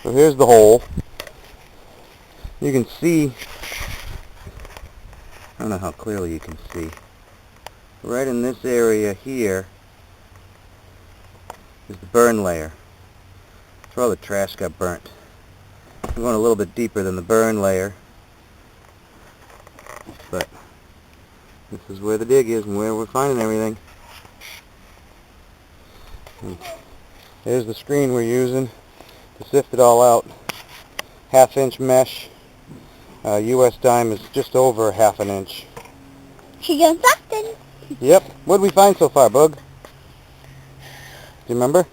So here's the hole. You can see, I don't know how clearly you can see, right in this area here is the burn layer. That's where all the trash got burnt. We're going a little bit deeper than the burn layer, but this is where the dig is and where we're finding everything. And there's the screen we're using to sift it all out. 1/2 inch mesh. US dime is just over 1/2 inch. She got something. Yep. What did we find so far, Bug? Do you remember?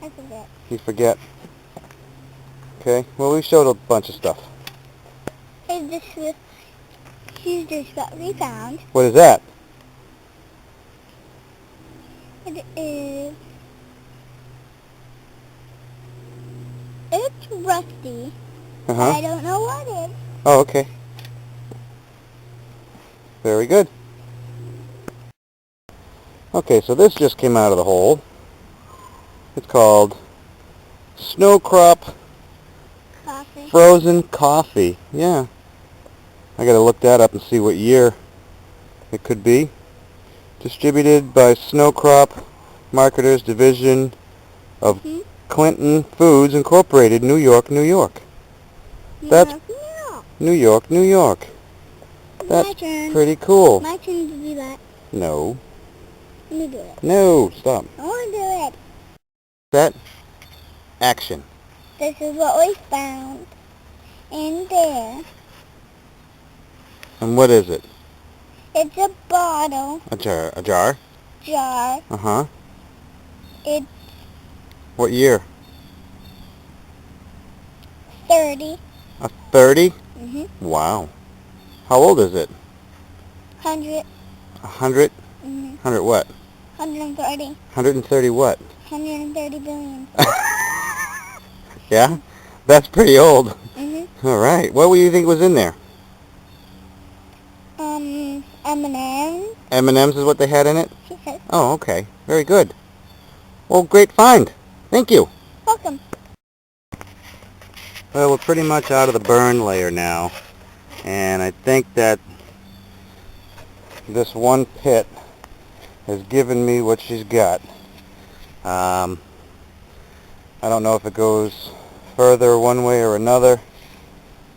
I forget. You forget. Okay. Well, we showed a bunch of stuff. Here's just what we found. What is that? It is... It's rusty. I don't know what it is. Oh, okay. Very good. Okay, so this just came out of the hole. It's called Snow Crop Coffee. Frozen Coffee. Yeah. I gotta look that up and see what year it could be. Distributed by Snow Crop Marketers Division of Clinton Foods Incorporated, New York, New York. That's New York, New York. That's pretty cool. My turn to do that. No. Let me do it. No, stop. I want to do it. Set. Action. This is what we found in there. And what is it? It's a bottle. A jar. A jar? Jar. Uh-huh. It's What year? 30. A 30? Mm-hmm. Wow. How old is it? 100. 100? Mm-hmm. 100 what? 130. 130 what? 130 billion. Yeah? That's pretty old. Mm-hmm. All right. What do you think was in there? M&M's. M&M's is what they had in it? She says. Oh, okay. Very good. Well, great find. Thank you. Welcome. Well, we're pretty much out of the burn layer now, and I think that this one pit has given me what she's got. I don't know if it goes further one way or another,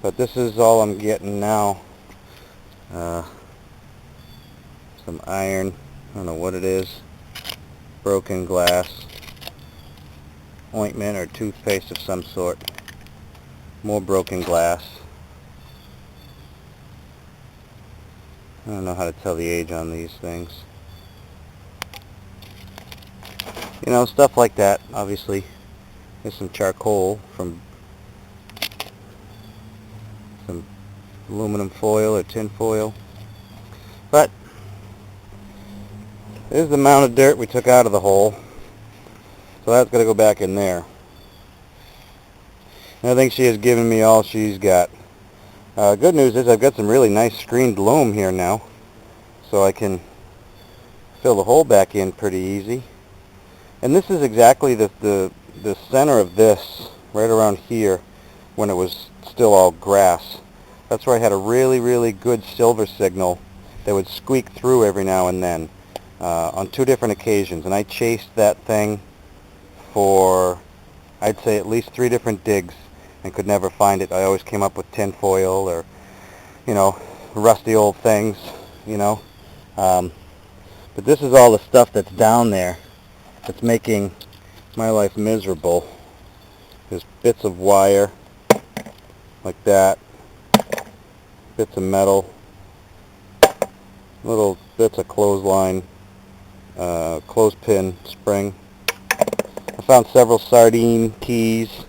but this is all I'm getting now. Some iron, I don't know what it is, broken glass, ointment or toothpaste of some sort, more broken glass. I don't know how to tell the age on these things. You know, stuff like that, obviously. There's some charcoal from some aluminum foil or tin foil. But this is the amount of dirt we took out of the hole. So that's going to go back in there. And I think she has given me all she's got. Good news is I've got some really nice screened loam here now. So I can fill the hole back in pretty easy. And this is exactly the center of this, right around here, when it was still all grass. That's where I had a really, really good silver signal that would squeak through every now and then on 2 different occasions. And I chased that thing for, I'd say, at least 3 different digs and could never find it. I always came up with tin foil or, you know, rusty old things, you know. But this is all the stuff that's down there that's making my life miserable. There's bits of wire like that, bits of metal, little bits of clothesline, clothespin spring. I found several sardine keys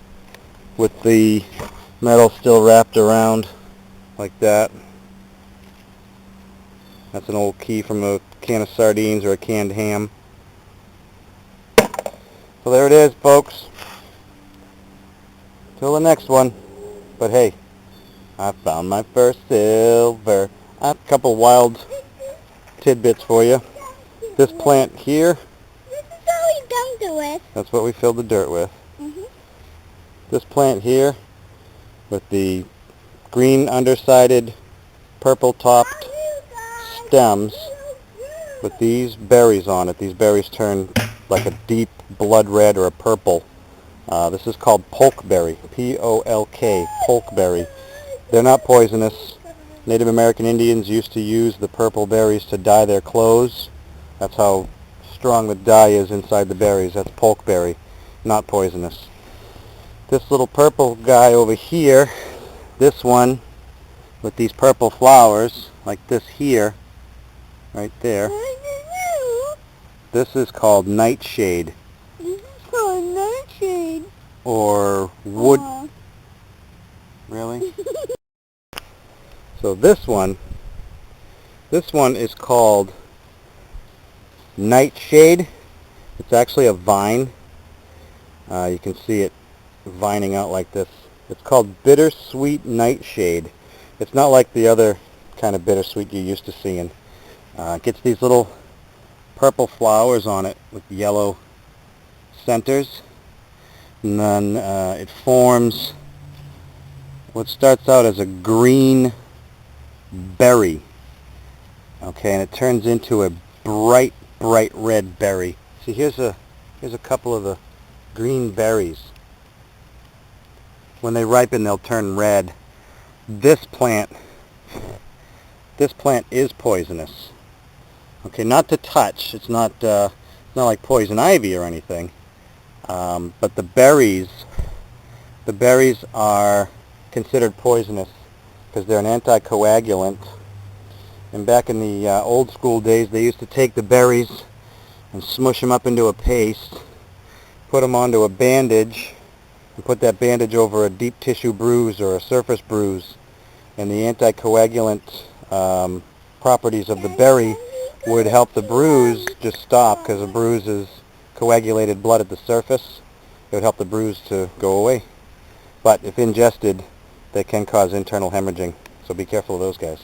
with the metal still wrapped around like that. That's an old key from a can of sardines or a canned ham. So there it is, folks. Till the next one. But hey, I found my first silver. I have a couple wild tidbits for you. This plant here, This is all we dumped it with. that's what we filled the dirt with. This plant here, with the green undersided, purple topped stems, with these berries on it. These berries turn like a deep blood red or a purple. This is called polkberry, P-O-L-K, polkberry. They're not poisonous. Native American Indians used to use the purple berries to dye their clothes. That's how strong the dye is inside the berries. That's polkberry, not poisonous. This little purple guy over here, this one with these purple flowers, like this here, right there, this is called nightshade. This is called nightshade. Or wood. Really? So this one is called nightshade. It's actually a vine. You can see it vining out like this. It's called bittersweet nightshade. It's not like the other kind of bittersweet you're used to seeing. It gets these little purple flowers on it with yellow centers, and then it forms what starts out as a green berry. Okay, and it turns into a bright red berry. See, here's a couple of the green berries. When they ripen, they'll turn red. This plant is poisonous. Okay, not to touch. It's not like poison ivy or anything. But the berries are considered poisonous because they're an anticoagulant. And back in the old school days, they used to take the berries and smush them up into a paste, put them onto a bandage, and put that bandage over a deep tissue bruise or a surface bruise. And the anticoagulant properties of the berry would help the bruise just stop, because a bruise is coagulated blood at the surface. It would help the bruise to go away. But if ingested, they can cause internal hemorrhaging, so be careful of those guys.